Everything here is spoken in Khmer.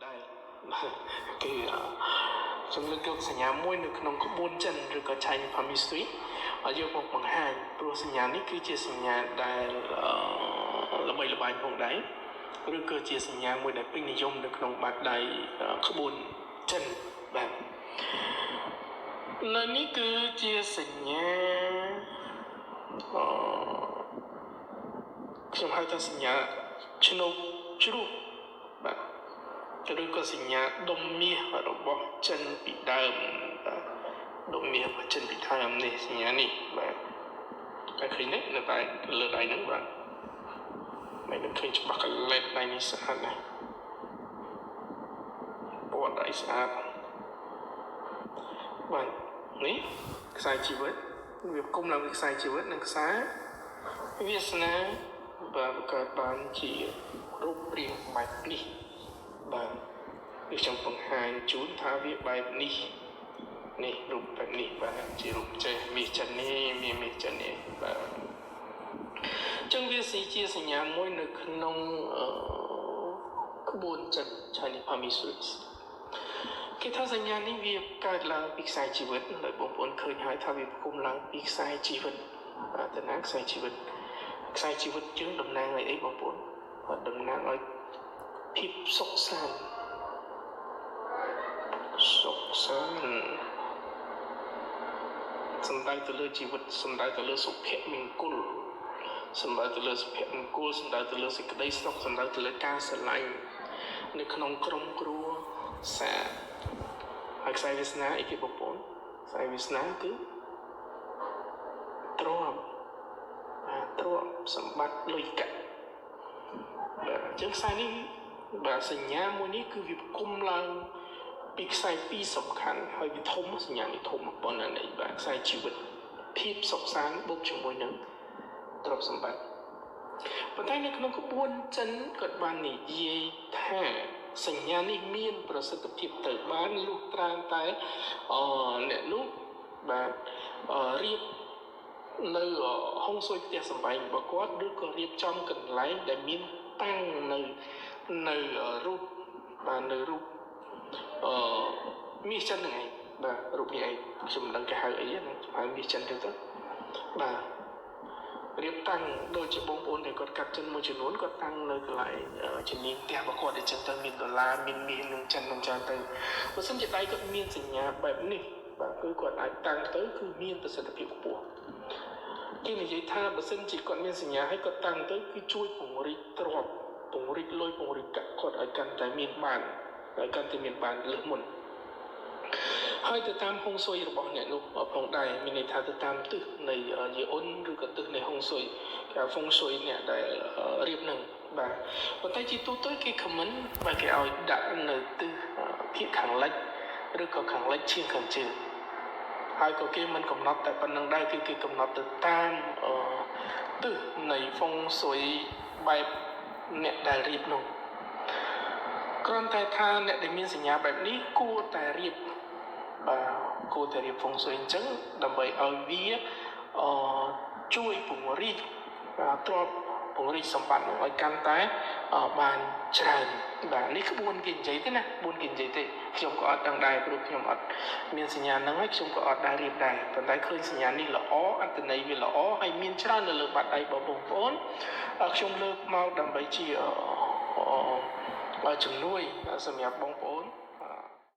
ដែរគឺសំណួរយកសញ្ញាមួយនៅក្នុងក្បួនចិនឬក៏ Chinese palmistry យកមកបង្ហាញព្រោះសញ្ញានេះគឺជាសញ្ញាដែលល្បីល្បាញផងដែរឬក៏ជាសញ្ញាមួយដែលពេញនិយមនៅក្នុងបាតដៃក្បួនចិនបាទនៅនេះគឺជាសញ្ញាខ្ញុំហៅថាសញ្ញាឆ្នូកជ្រូកបាទឬក៏សញ្ញាដុំមាសរបស់ចិនពីដើមបាទដុំមាសរបស់ចិនពីដើមនេះសញ្ញានេះបាទតែឃើញទេនៅតែលើដៃហ្នឹងបាទមិនឃើញច្បាស់កលែតដៃនេះស្អាតណាស់ពណ៌ដៃស្អាតបាទនេះខ្សែជីវិតវាគុំឡើងខ្សែជីវិតនិងខ្សែវាសនាបាទកើតបានជារូបរាងបែបនេះបាទវាចង់បង្ហាញជូនថាវាបែបនេះនេះរូបបែបនេះបាទជារូបចេះមាសចិននេះមានមាសចិននេះបាទចឹងវាជាសញ្ញាមួយនៅក្នុងក្បួនចិន Chinese palmistry គេថាសញ្ញានេះវាកើតឡើងពីខ្សែជីវិតដោយបងប្អូនឃើញហើយថាវាផ្គុំឡើងពីខ្សែជីវិតតើណាខ្សែជីវិតយើងតំណាងឲ្យអីបងប្អូនតំណាងឲ្យភាពសុខសាន្តសំដៅទៅលើជីវិតសំដៅទៅលើសុភមង្គលសំដៅទៅលើសុភមង្គលសំដៅទៅលើសេចក្តីសុខសំដៅទៅលើការស្រឡាញ់នៅក្នុងក្រុមគ្រួសារហើយខ្សែវាសនាអីគេបងប្អូនខ្សែវាសនាគឺទ្រព្យសម្បត្តិលុយកាក់បាទអញ្ចឹងខ្សែនេះបាទសញ្ញាមួយនេះគឺវាផ្គុំឡើងពីខ្សែពីរសំខាន់ហើយវាធំសញ្ញានេះធំប៉ុណ្ណានេះបាទខ្សែជីវិតភាពសុខសាន្តបូកជាមួយនឹងទ្រព្យសម្បត្តិប៉ុន្តែនៅក្នុងក្បួនចិនគាត់បាននិយាយថាសញ្ញានេះមានប្រសិទ្ធភាពទៅបានលុះត្រាតែអ្នកនោះបាទរៀបនៅហុងស៊ុយផ្ទះសម្បែងរបស់គាត់ឬក៏រៀបចំកន្លែងដែលមានតាំងនៅរូបបាទនៅរូបមាសចិនហ្នឹងឯងបាទរូបនេះឯងខ្ញុំមិនដឹងគេហៅអីណាហៅមាសចិនទៅបាទរៀបតាំងដូចជាបងប្អូនដែលគាត់កាត់ចិនមួយចំនួនគាត់តាំងនៅកន្លែងជំនាញផ្ទះរបស់គាត់អញ្ចឹងទៅមានដុល្លារមានមាសនឹងចិននឹងច្រើនទៅបើសិនជាដៃគាត់មានសញ្ញាបែបនេះបាទគឺគាត់អាចតាំងទៅគឺមានប្រសិទ្ធភាពខ្ពស់គេនិយាយថាបើសិនជាគាត់មានសញ្ញាហើយគាត់តាំងទៅគឺជួយពង្រីកទ្រព្យពង្រីកលុយពង្រីកកាក់គាត់ឲ្យកាន់តែមានបានហើយកាន់តែមានបានលើសមុនហើយទៅតាមហុងស៊ុយរបស់អ្នកនោះផងដែរមានន័យថាទៅតាមទិសនៃយេអ៊ុនឬក៏ទិសនៃហុងស៊ុយគេហ្វុងស៊ុយអ្នកដែលរៀបនឹងបាទប៉ុន្តែជាទូទៅគេខមមិនបាទគេឲ្យដាក់នៅទិសភាគខាងលិចឬក៏ខាងលិចជាងខាងជើងហើយក៏គេមិនកំណត់តែប៉ុណ្្នឹងដែរគឺគេកំណត់ទៅតាមទិសនៃហ្វុងស៊ុយបែបអ្នកដែលរៀបនោះគ្រាន់តែថាអ្នកដែលមានសញ្ញាបែបនេះគួរតែរៀបហ្វុងស៊ុយអញ្ចឹងដើម្បីឲ្យវាជួយពង្រីកទ្រព្យពង្រីកសម្បត្តិឲ្យកាន់តែបានច្រើនបាទនេះក្បួនគេនិយាយទេណាក្បួនគេនិយាយទេខ្ញុំក៏អត់ដឹងដែរព្រោះខ្ញុំអត់មានសញ្ញាហ្នឹងហើយខ្ញុំក៏អត់ដែររៀបដែរប៉ុន្តែឃើញសញ្ញានេះល្អអត្ថន័យវាល្អហើយមានច្រើននៅលើបាតដៃបងប្អូនខ្ញុំលើកមកដើម្បីជាជំនួយសម្រាប់បងប្អូន